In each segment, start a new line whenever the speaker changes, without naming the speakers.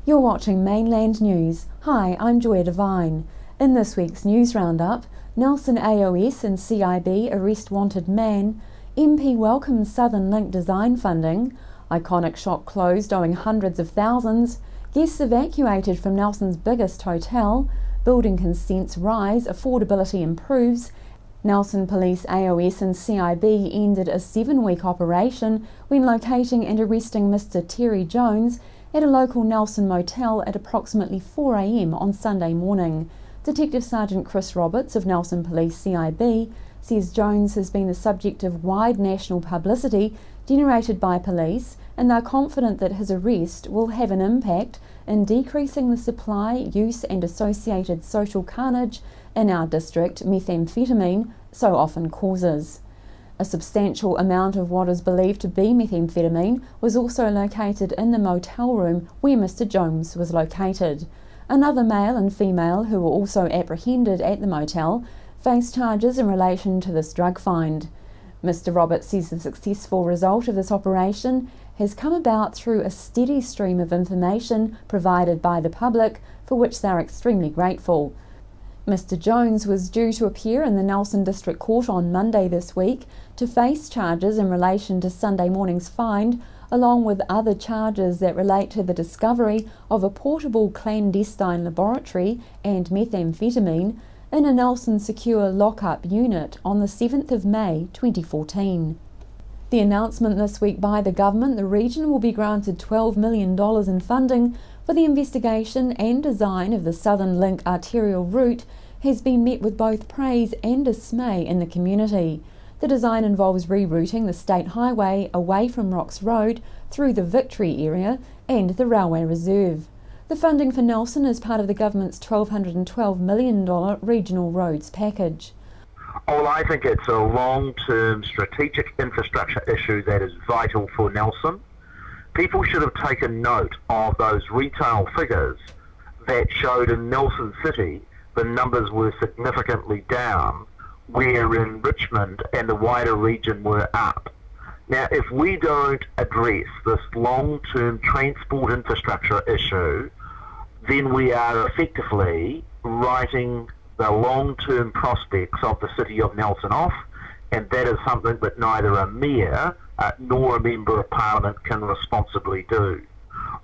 You're watching Mainland News. Hi, I'm Joy Devine. In this week's news roundup, Nelson AOS and CIB arrest wanted man, MP welcomes Southern Link design funding, iconic shop closed owing hundreds of thousands, guests evacuated from Nelson's biggest hotel, building consents rise, affordability improves, Nelson Police AOS and CIB ended a 7-week operation when locating and arresting Mr Terry Jones at a local Nelson motel at approximately 4 a.m. on Sunday morning. Detective Sergeant Chris Roberts of Nelson Police CIB says Jones has been the subject of wide national publicity generated by police, and they're confident that his arrest will have an impact in decreasing the supply, use and associated social carnage in our district methamphetamine so often causes. A substantial amount of what is believed to be methamphetamine was also located in the motel room where Mr Jones was located. Another male and female who were also apprehended at the motel face charges in relation to this drug find. Mr Roberts says the successful result of this operation has come about through a steady stream of information provided by the public, for which they are extremely grateful. Mr Jones was due to appear in the Nelson District Court on Monday this week to face charges in relation to Sunday morning's find, along with other charges that relate to the discovery of a portable clandestine laboratory and methamphetamine in a Nelson Secure Lockup unit on the 7th of May 2014. The announcement this week by the government, the region will be granted $12 million in funding for the investigation and design of the Southern Link arterial route, has been met with both praise and dismay in the community. The design involves rerouting the state highway away from Rocks Road through the Victory area and the Railway Reserve. The funding for Nelson is part of the government's $1,212 million regional roads package.
Well, I think it's a long-term strategic infrastructure issue that is vital for Nelson. People should have taken note of those retail figures that showed in Nelson City the numbers were significantly down, where in Richmond and the wider region were up. Now, if we don't address this long-term transport infrastructure issue, then we are effectively writing the long-term prospects of the city of Nelson off, and that is something that neither a mayor nor a member of parliament can responsibly do.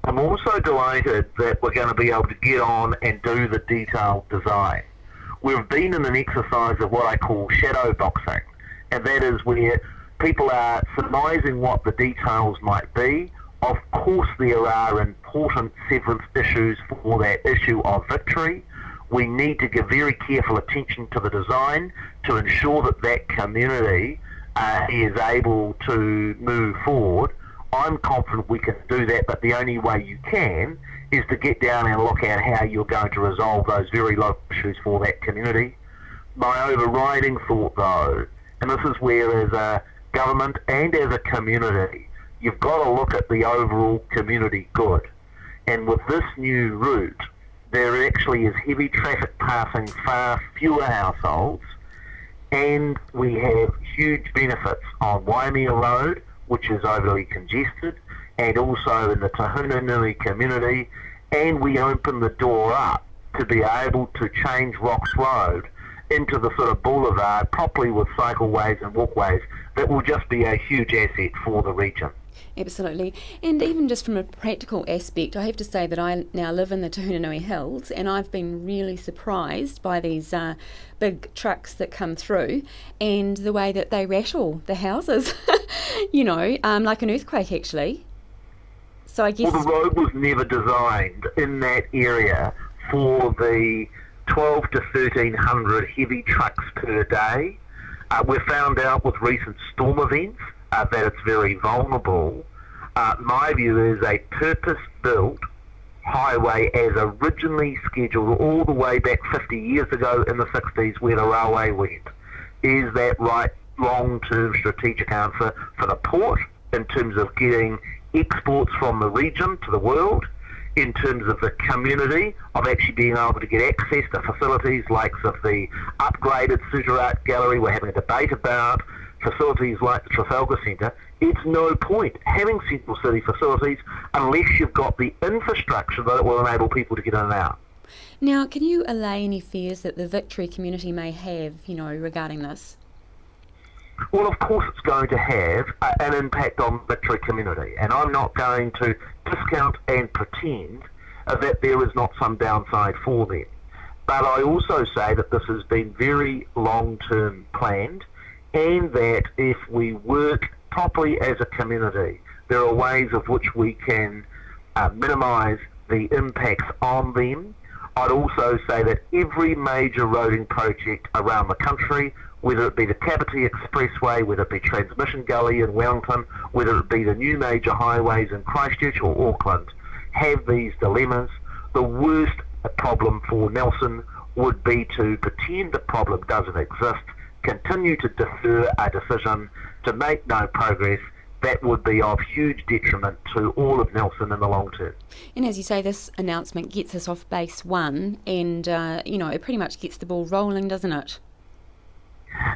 I'm also delighted that we're going to be able to get on and do the detailed design. We've been in an exercise of what I call shadow boxing, and that is where people are surmising what the details might be. Of course there are important severance issues for that issue of Victory. We need to give very careful attention to the design to ensure that that community is able to move forward. I'm confident we can do that, but the only way you can is to get down and look at how you're going to resolve those very local issues for that community. My overriding thought, though, and this is where as a government and as a community, you've got to look at the overall community good. And with this new route, there actually is heavy traffic passing far fewer households, and we have huge benefits on Waimea Road, which is overly congested, and also in the Tahunanui community, and we open the door up to be able to change Rocks Road into the sort of boulevard, properly with cycleways and walkways, that will just be a huge asset for the region.
Absolutely. And even just from a practical aspect, I have to say that I now live in the Tahunanui Hills, and I've been really surprised by these big trucks that come through and the way that they rattle the houses, like an earthquake actually. So I guess...
Well, the road was never designed in that area for the 12 to 1,300 heavy trucks per day. We found out with recent storm events that it's very vulnerable. My view is a purpose-built highway as originally scheduled all the way back 50 years ago in the 60s where the railway went, is that right long-term strategic answer for the port in terms of getting exports from the region to the world, in terms of the community, of actually being able to get access to facilities like the upgraded Suter Art Gallery we're having a debate about, facilities like the Trafalgar Centre. It's no point having central city facilities unless you've got the infrastructure that will enable people to get in and out.
Now, can you allay any fears that the Victory community may have, regarding this?
Well, of course it's going to have an impact on the Victory community, and I'm not going to discount and pretend that there is not some downside for them. But I also say that this has been very long-term planned, and that if we work properly as a community, there are ways of which we can minimise the impacts on them. I'd also say that every major roading project around the country, whether it be the Kapiti Expressway, whether it be Transmission Gully in Wellington, whether it be the new major highways in Christchurch or Auckland, have these dilemmas. The worst problem for Nelson would be to pretend the problem doesn't exist, continue to defer a decision, to make no progress. That would be of huge detriment to all of Nelson in the long term.
And as you say, this announcement gets us off base one, and it pretty much gets the ball rolling, doesn't it?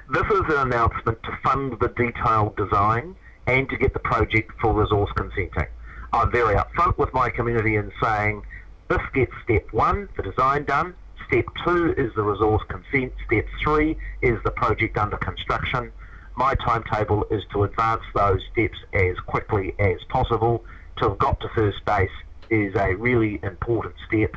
This is an announcement to fund the detailed design and to get the project for resource consenting. I'm very upfront with my community in saying this gets step one, the design done. Step two is the resource consent. Step three is the project under construction. My timetable is to advance those steps as quickly as possible. To have got to first base is a really important step.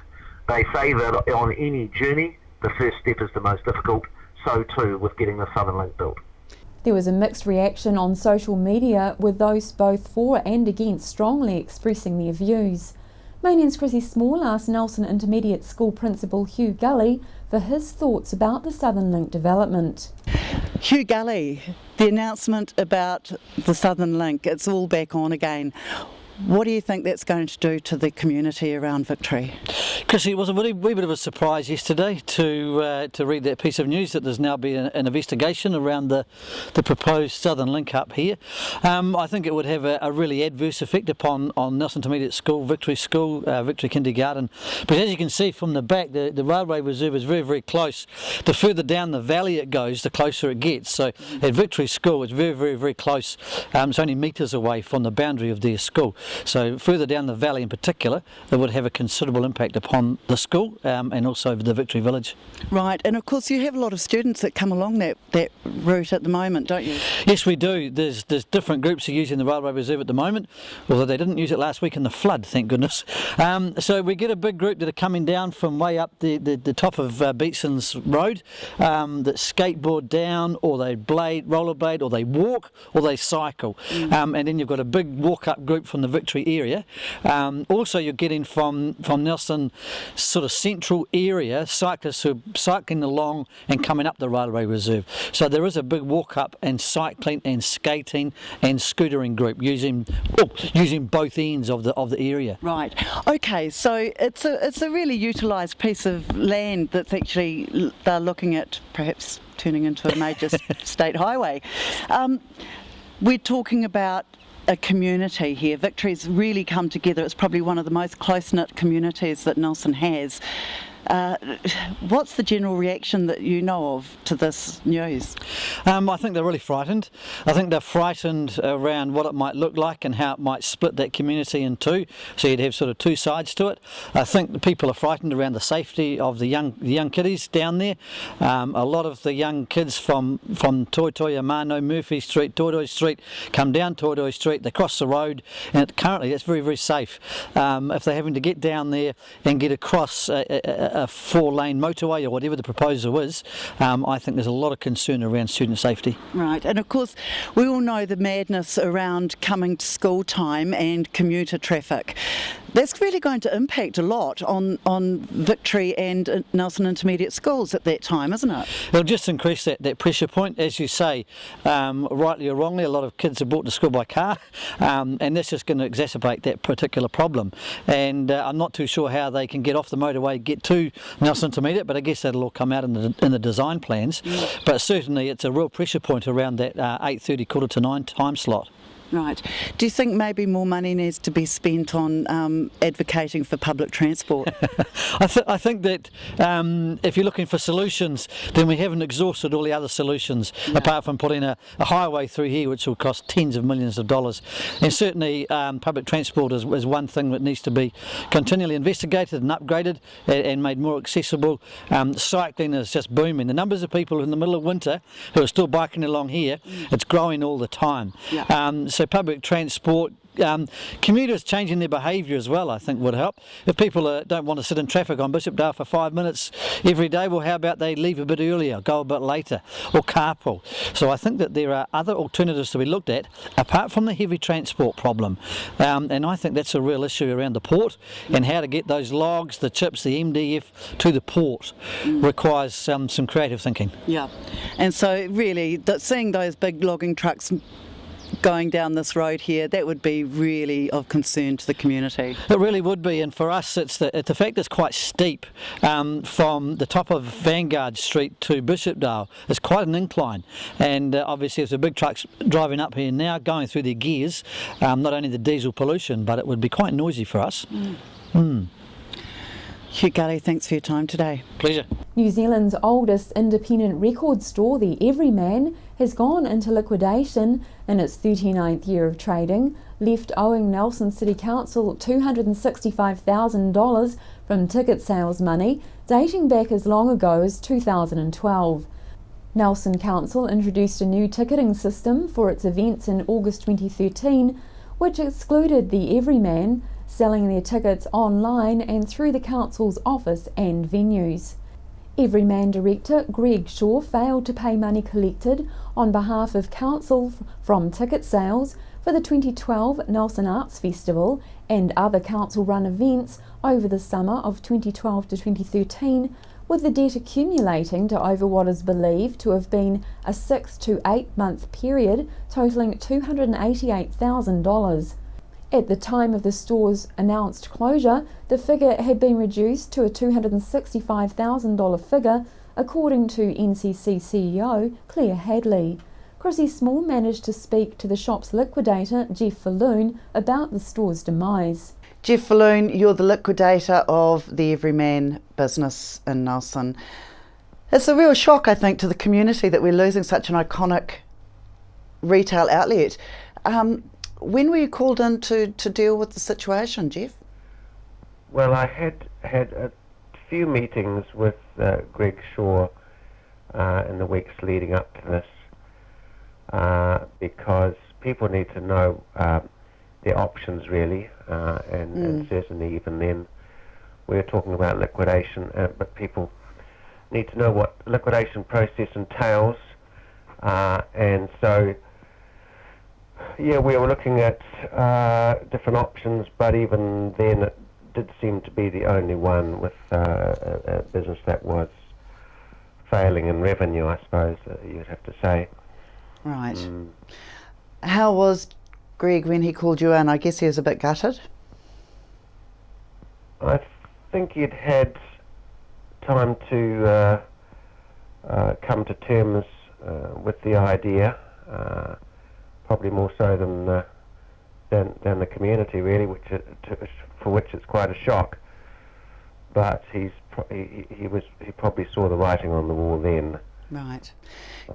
They say that on any journey, the first step is the most difficult. So too with getting the Southern Link built.
There was a mixed reaction on social media, with those both for and against strongly expressing their views. Mainland's Chrissy Small asked Nelson Intermediate School Principal Hugh Gully for his thoughts about the Southern Link development.
Hugh Gully, the announcement about the Southern Link, it's all back on again. What do you think that's going to do to the community around Victory?
Chrissy, it was a wee bit of a surprise yesterday to read that piece of news that there's now been an investigation around the proposed Southern Link up here. I think it would have a really adverse effect on Nelson Intermediate School, Victory Kindergarten. But as you can see from the back, the railway reserve is very, very close. The further down the valley it goes, the closer it gets. So at Victory School, it's very, very, very close. It's only metres away from the boundary of their school. So further down the valley in particular, it would have a considerable impact upon the school and also the Victory Village.
Right, and of course you have a lot of students that come along that route at the moment, don't you?
Yes, we do. There's different groups who are using the railway reserve at the moment, although they didn't use it last week in the flood, thank goodness. So we get a big group that are coming down from way up the top of Beatson's Road that skateboard down, or they rollerblade, or they walk, or they cycle. And then you've got a big walk-up group from the Victory area. Also you're getting from Nelson sort of central area cyclists who are cycling along and coming up the railway reserve. So there is a big walk up and cycling and skating and scootering group using both ends of the area.
Right. Okay, so it's a really utilised piece of land that's actually they're looking at perhaps turning into a major state highway. We're talking about a community here. Victory's really come together. It's probably one of the most close-knit communities that Nelson has. What's the general reaction that you know of to this news?
I think they're really frightened. I think they're frightened around what it might look like and how it might split that community in two. So you'd have sort of two sides to it. I think the people are frightened around the safety of the young kiddies down there. A lot of the young kids from Toitoya, Mano, Murphy Street, Tortoise Street come down Tortoise Street, they cross the road, and currently it's very, very safe. If they're having to get down there and get across a 4-lane motorway or whatever the proposal is, I think there's a lot of concern around student safety.
Right, and of course we all know the madness around coming to school time and commuter traffic. That's really going to impact a lot on Victory and Nelson Intermediate Schools at that time, isn't it?
It'll just increase that pressure point, as you say, rightly or wrongly. A lot of kids are brought to school by car, and that's just going to exacerbate that particular problem. And I'm not too sure how they can get off the motorway, get to Nelson Intermediate, but I guess that'll all come out in the design plans. But certainly it's a real pressure point around that 8:30, 8:45 time slot.
Right. Do you think maybe more money needs to be spent on advocating for public transport?
I think that if you're looking for solutions, then we haven't exhausted all the other solutions, apart from putting a highway through here, which will cost tens of millions of dollars. And certainly public transport is one thing that needs to be continually investigated and upgraded and made more accessible. Cycling is just booming. The numbers of people in the middle of winter who are still biking along here, it's growing all the time. So public transport, commuters changing their behaviour as well, I think would help. If people don't want to sit in traffic on Bishopdale for 5 minutes every day, well, how about they leave a bit earlier, go a bit later, or carpool? So I think that there are other alternatives to be looked at apart from the heavy transport problem, and I think that's a real issue around the port, and how to get those logs, the chips, the MDF to the port requires some creative thinking.
Yeah, and so really seeing those big logging trucks going down this road here, that would be really of concern to the community.
It really would be, and for us it's the fact it's quite steep from the top of Vanguard Street to Bishopdale. It's quite an incline, and obviously if the big trucks driving up here now, going through their gears, not only the diesel pollution, but it would be quite noisy for us.
Hugh Gully, thanks for your time today.
Pleasure.
New Zealand's oldest independent record store, the Everyman, has gone into liquidation in its 39th year of trading, left owing Nelson City Council $265,000 from ticket sales money dating back as long ago as 2012. Nelson Council introduced a new ticketing system for its events in August 2013, which excluded the Everyman, selling their tickets online and through the council's office and venues. Everyman director Greg Shaw failed to pay money collected on behalf of council from ticket sales for the 2012 Nelson Arts Festival and other council-run events over the summer of 2012 to 2013, with the debt accumulating to over what is believed to have been a 6 to 8 month period totalling $288,000. At the time of the store's announced closure, the figure had been reduced to a $265,000 figure, according to NCC CEO Claire Hadley. Chrissy Small managed to speak to the shop's liquidator, Jeff Falloon, about the store's demise.
Jeff Falloon, you're the liquidator of the Everyman business in Nelson. It's a real shock, I think, to the community that we're losing such an iconic retail outlet. When were you called in to deal with the situation, Jeff?
Well, I had a few meetings with Greg Shaw in the weeks leading up to this, because people need to know their options really, and certainly even then we were talking about liquidation, but people need to know what the liquidation process entails, and so yeah, we were looking at different options, but even then it did seem to be the only one with a business that was failing in revenue, I suppose you'd have to say.
Right. How was Greg when he called you in? I guess he was a bit gutted.
I think he'd had time to come to terms with the idea. Probably more so than the community, really, for which it's quite a shock. But he probably saw the writing on the wall then.
Right.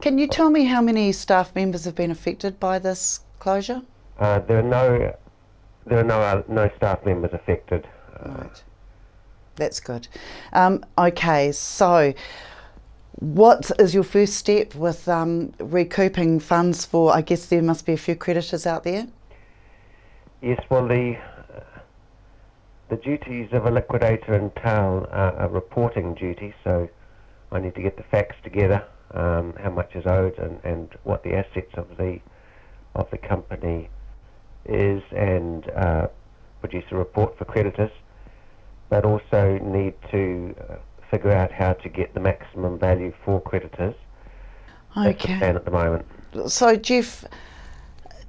Can you tell me how many staff members have been affected by this closure?
There are no staff members affected.
Right. That's good. Okay, so what is your first step with recouping funds for, I guess there must be a few creditors out there?
Yes, well the duties of a liquidator entail a reporting duty, so I need to get the facts together, how much is owed and what the assets of the company is, and produce a report for creditors, but also need to figure out how to get the maximum value for creditors. That's the plan at the moment.
So, Jeff,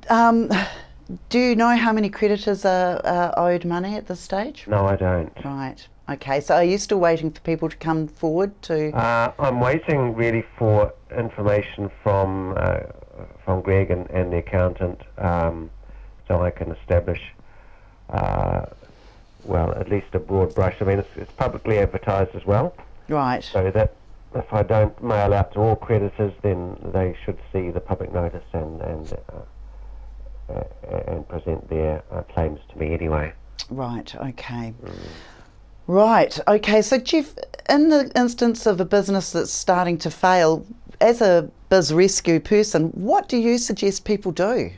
do you know how many creditors are owed money at this stage?
No, I don't.
Right. Okay. So, are you still waiting for people to come forward to?
I'm waiting really for information from Greg and the accountant, so I can establish, well, at least a broad brush. I mean, it's publicly advertised as well.
Right.
So that if I don't mail out to all creditors, then they should see the public notice and present their claims to me anyway.
Right. Okay. Right. Okay. So, Jeff, in the instance of a business that's starting to fail, as a biz rescue person, what do you suggest people do?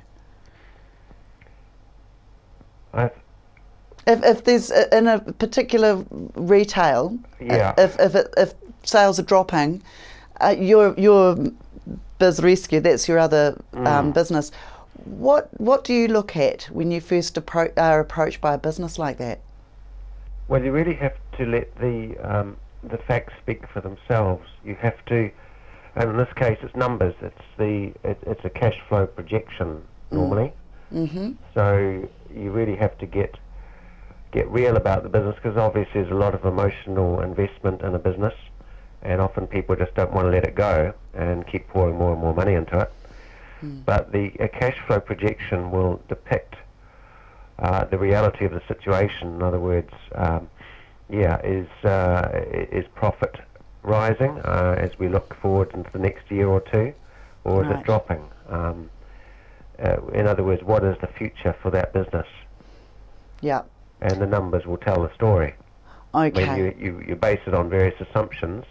If there's in a particular retail, if sales are dropping, your biz rescue, that's your other business. What do you look at when you first are approached by a business like that?
Well, you really have to let the facts speak for themselves. You have to, and in this case, it's numbers. It's a cash flow projection normally. Mm-hmm. So you really have to get real about the business, because obviously there's a lot of emotional investment in a business, and often people just don't want to let it go and keep pouring more and more money into it. But a cash flow projection will depict the reality of the situation. In other words, is profit rising as we look forward into the next year or two, or is it dropping? In other words, what is the future for that business? Yeah. And the numbers will tell the story. Okay. I mean, you base it on various assumptions,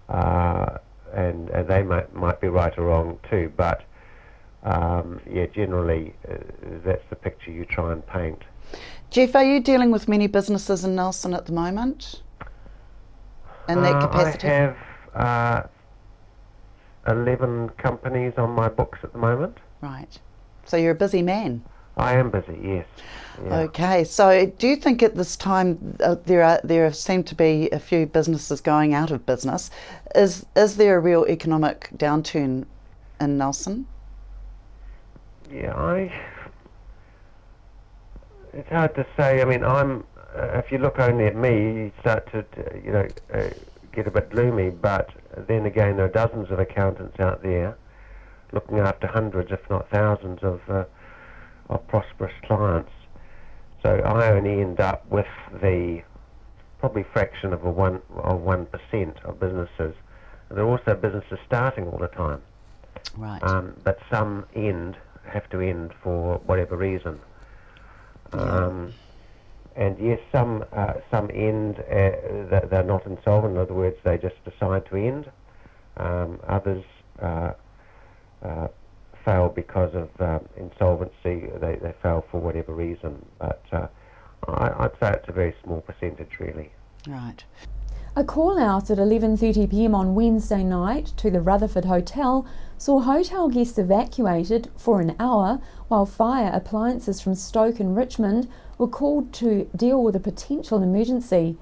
and they might be right or wrong too, but generally that's the picture you try and paint. Jeff, are you dealing with many businesses in Nelson at the moment in that capacity? I have 11 companies on my books at the moment. Right. So you're a busy man. I am busy, yes. Yeah. Okay, so do you think at this time there seem to be a few businesses going out of business? Is there a real economic downturn in Nelson? Yeah, it's hard to say. I mean, if you look only at me, you start to get a bit gloomy. But then again, there are dozens of accountants out there looking after hundreds, if not thousands, of prosperous clients. So I only end up with the probably fraction of 1% of businesses. And there are also businesses starting all the time. Right. But some have to end for whatever reason. Yeah. And yes, some end, they're not insolvent. In other words, they just decide to end. Others fail because of insolvency. They fail for whatever reason. But I'd say it's a very small percentage, really. Right.
A call out at 11:30 p.m. on Wednesday night to the Rutherford Hotel saw hotel guests evacuated for an hour while fire appliances from Stoke and Richmond were called to deal with a potential emergency.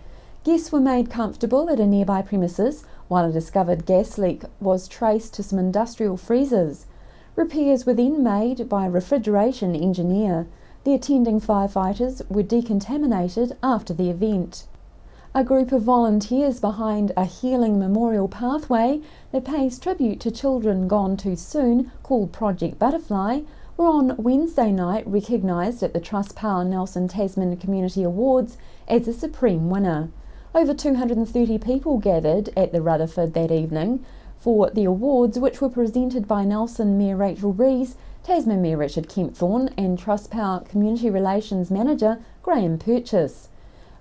Guests were made comfortable at a nearby premises while a discovered gas leak was traced to some industrial freezers. Repairs were then made by a refrigeration engineer. The attending firefighters were decontaminated after the event. A group of volunteers behind a healing memorial pathway that pays tribute to children gone too soon, called Project Butterfly, were on Wednesday night recognised at the Trustpower Nelson Tasman Community Awards as a supreme winner. Over 230 people gathered at the Rutherford that evening for the awards, which were presented by Nelson Mayor Rachel Rees, Tasman Mayor Richard Kempthorne and Trustpower Community Relations Manager Graham Purchase.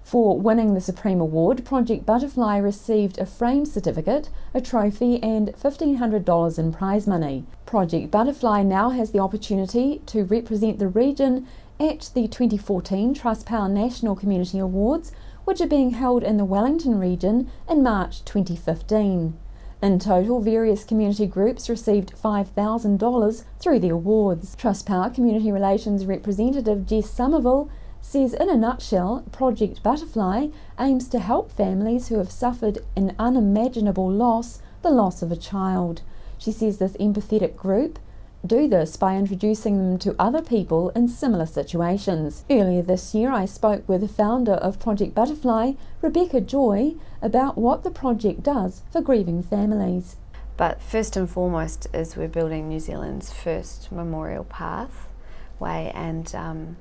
For winning the Supreme Award, Project Butterfly received a frame certificate, a trophy and $1,500 in prize money. Project Butterfly now has the opportunity to represent the region at the 2014 Trustpower National Community Awards, which are being held in the Wellington region in March 2015. In total, various community groups received $5,000 through the awards. Trustpower Community Relations representative Jess Somerville says in a nutshell, Project Butterfly aims to help families who have suffered an unimaginable loss, the loss of a child. She says this empathetic group do this by introducing them to other people in similar situations. Earlier this year, I spoke with the founder of Project Butterfly, Rebecca Joy, about what the project does for grieving families.
But first and foremost is we're building New Zealand's first memorial pathway, and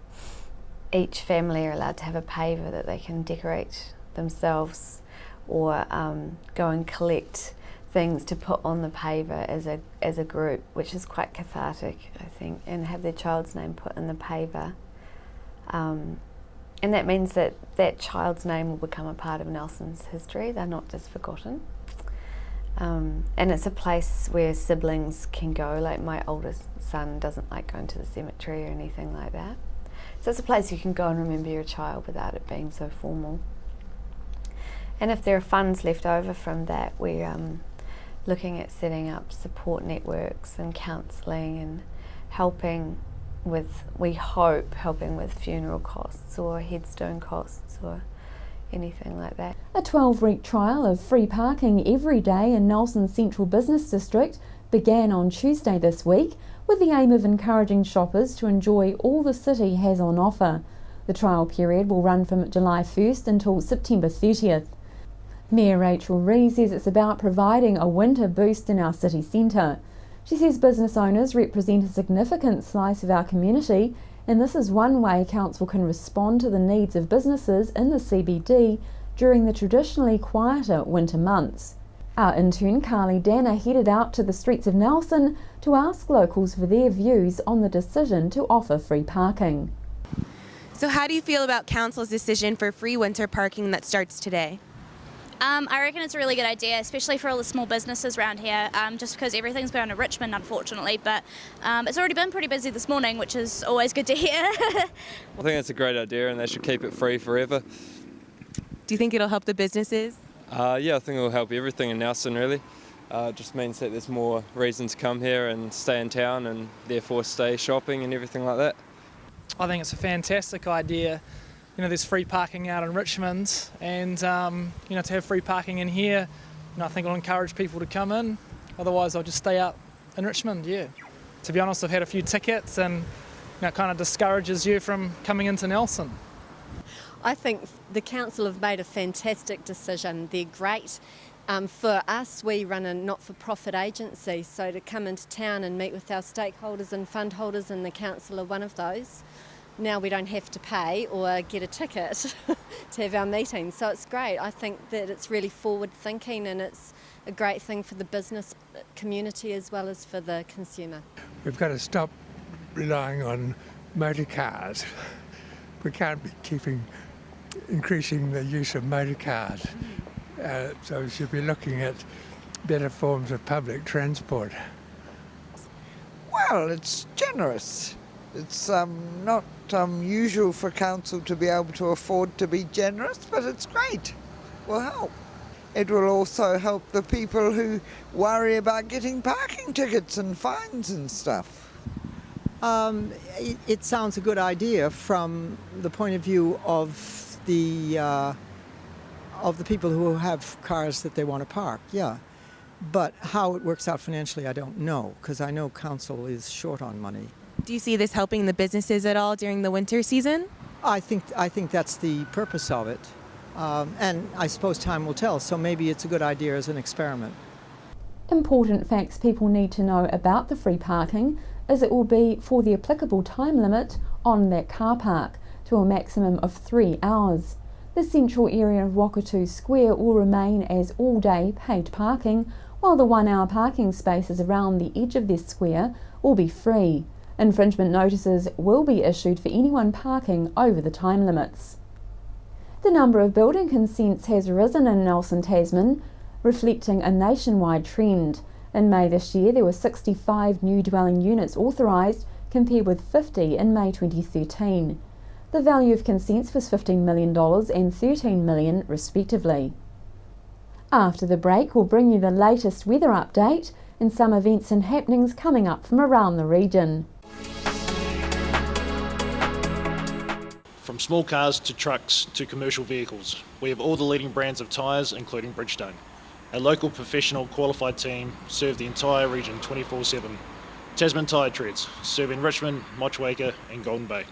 each family are allowed to have a paver that they can decorate themselves or go and collect things to put on the paver as a group, which is quite cathartic, I think, and have their child's name put in the paver. And that means that that child's name will become a part of Nelson's history. They're not just forgotten. And it's a place where siblings can go. Like my oldest son doesn't like going to the cemetery or anything like that. So it's a place you can go and remember your child without it being so formal. And if there are funds left over from that, we're looking at setting up support networks and counselling and helping with funeral costs or headstone costs or anything like that.
A 12-week trial of free parking every day in Nelson's Central Business District began on Tuesday this week with the aim of encouraging shoppers to enjoy all the city has on offer. The trial period will run from July 1st until September 30th. Mayor Rachel Ree says it's about providing a winter boost in our city centre. She says business owners represent a significant slice of our community, and this is one way council can respond to the needs of businesses in the CBD during the traditionally quieter winter months. Our intern Carly Danner headed out to the streets of Nelson to ask locals for their views on the decision to offer free parking.
So how do you feel about council's decision for free winter parking that starts today?
I reckon it's a really good idea, especially for all the small businesses around here, just because everything's going to Richmond, unfortunately, but it's already been pretty busy this morning, which is always good to hear.
I think it's a great idea and they should keep it free forever.
Do you think it'll help the businesses?
Yeah, I think it'll help everything in Nelson really. It just means that there's more reason to come here and stay in town and therefore stay shopping and everything like that.
I think it's a fantastic idea. You know, there's free parking out in Richmond, and to have free parking in here, I think it'll encourage people to come in. Otherwise, I'll just stay out in Richmond. Yeah. To be honest, I've had a few tickets, and it kind of discourages you from coming into Nelson.
I think the council have made a fantastic decision. They're great. For us, we run a not-for-profit agency, so to come into town and meet with our stakeholders and fund holders, and the council are one of those. Now we don't have to pay or get a ticket to have our meetings, so it's great. I think that it's really forward-thinking and it's a great thing for the business community as well as for the consumer.
We've got to stop relying on motor cars. We can't be increasing the use of motor cars, so we should be looking at better forms of public transport.
Well, it's generous. It's not usual for council to be able to afford to be generous, but it's great. It will help. It will also help the people who worry about getting parking tickets and fines and stuff.
It sounds a good idea from the point of view of the people who have cars that they want to park, yeah. But how it works out financially, I don't know, because I know council is short on money.
Do you see this helping the businesses at all during the winter season?
I think that's the purpose of it. And I suppose time will tell, so maybe it's a good idea as an experiment.
Important facts people need to know about the free parking is it will be for the applicable time limit on that car park to a maximum of 3 hours. The central area of Wakatu Square will remain as all-day paid parking, while the 1-hour parking spaces around the edge of this square will be free. Infringement notices will be issued for anyone parking over the time limits. The number of building consents has risen in Nelson, Tasman, reflecting a nationwide trend. In May this year, there were 65 new dwelling units authorised, compared with 50 in May 2013. The value of consents was $15 million and $13 million respectively. After the break, we'll bring you the latest weather update and some events and happenings coming up from around the region.
From From small cars to trucks to commercial vehicles, we have all the leading brands of tyres, including Bridgestone. Our local professional qualified team serve the entire region 24/7. Tasman Tyre Treads, serving Richmond, Motueka and Golden Bay.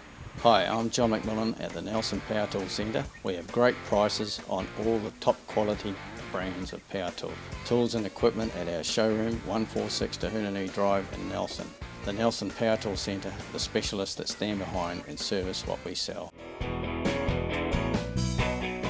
Hi, I'm John McMillan at the Nelson Power Tool Centre. We have great prices on all the top quality brands of power tool. Tools and equipment at our showroom, 146 Tahunanui Drive in Nelson. The Nelson Power Tool Centre, the specialists that stand behind and service what we sell.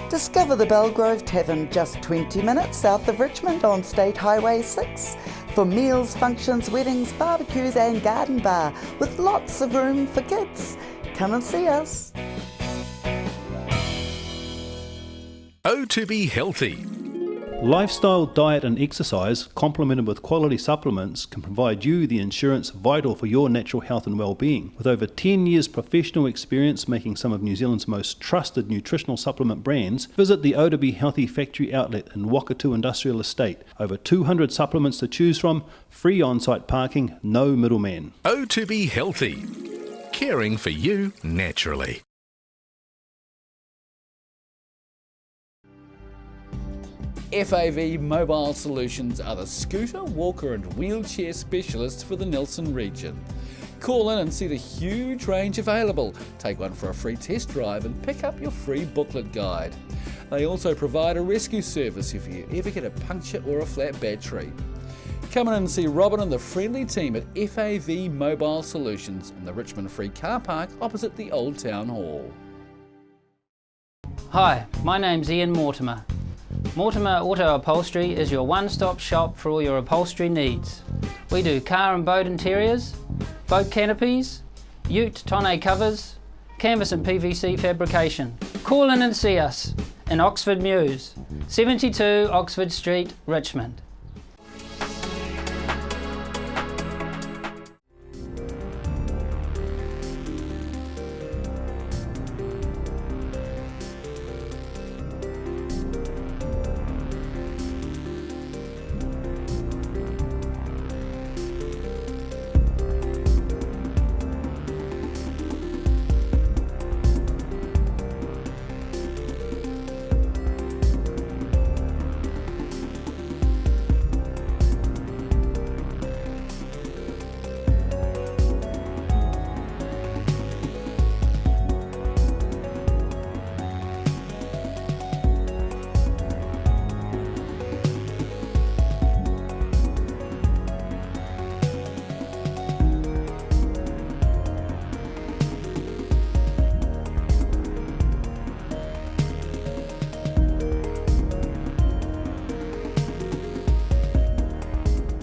Discover the Belgrove Tavern just 20 minutes south of Richmond on State Highway 6 for meals, functions, weddings, barbecues and garden bar with lots of room for kids. Come and see us.
Oh, to be healthy.
Lifestyle, diet and exercise, complemented with quality supplements, can provide you the insurance vital for your natural health and well-being. With over 10 years professional experience making some of New Zealand's most trusted nutritional supplement brands, visit the O to Be Healthy factory outlet in Wakatu Industrial Estate. Over 200 supplements to choose from, free on-site parking, no middleman.
Oh, to be healthy. Caring for you naturally.
FAV Mobile Solutions are the scooter, walker and wheelchair specialists for the Nelson region. Call in and see the huge range available. Take one for a free test drive and pick up your free booklet guide. They also provide a rescue service if you ever get a puncture or a flat battery. Come in and see Robin and the friendly team at FAV Mobile Solutions in the Richmond Free Car Park opposite the Old Town Hall.
Hi, my name's Ian Mortimer. Mortimer Auto Upholstery is your one-stop shop for all your upholstery needs. We do car and boat interiors, boat canopies, ute tonneau covers, canvas and PVC fabrication. Call in and see us in Oxford Mews, 72 Oxford Street, Richmond.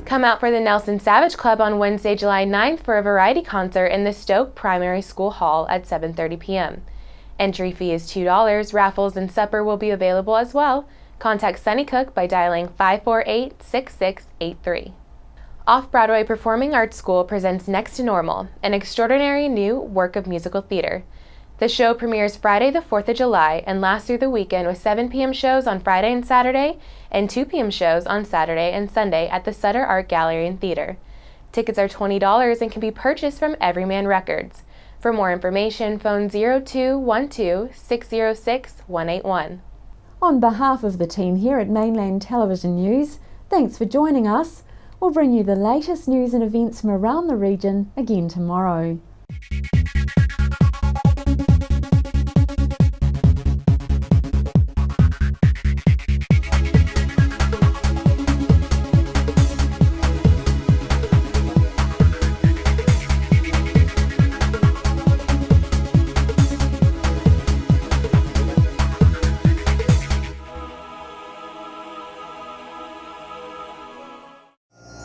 Come out for the Nelson Savage Club on Wednesday, July 9th for a variety concert in the Stoke Primary School Hall at 7:30 p.m. Entry fee is $2. Raffles and supper will be available as well. Contact Sunny Cook by dialing 548-6683. Off-Broadway Performing Arts School presents Next to Normal, an extraordinary new work of musical theater. The show premieres Friday the 4th of July and lasts through the weekend with 7 p.m. shows on Friday and Saturday and 2 p.m. shows on Saturday and Sunday at the Sutter Art Gallery and Theater. Tickets are $20 and can be purchased from Everyman Records. For more information, phone 0212-606-181.
On behalf of the team here at Mainland Television News, thanks for joining us. We'll bring you the latest news and events from around the region again tomorrow.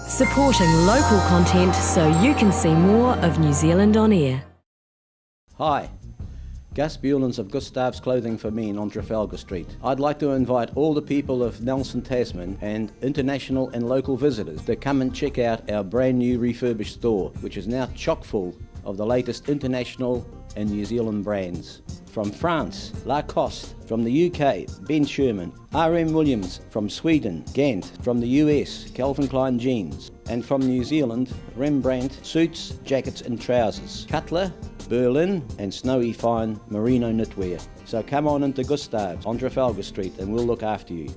Supporting local content so you can see more of New Zealand on air.
Hi, Gus Bewlins of Gustav's Clothing for Men on Trafalgar Street. I'd like to invite all the people of Nelson, Tasman and international and local visitors to come and check out our brand new refurbished store, which is now chock full of the latest international and New Zealand brands. from France, Lacoste from the UK, Ben Sherman, RM Williams from Sweden, Gant from the US, Calvin Klein jeans, and from New Zealand, Rembrandt suits, jackets and trousers, Cutler, Berlin and Snowy Fine merino knitwear. So come on into Gustav's on Trafalgar Street and we'll look after you.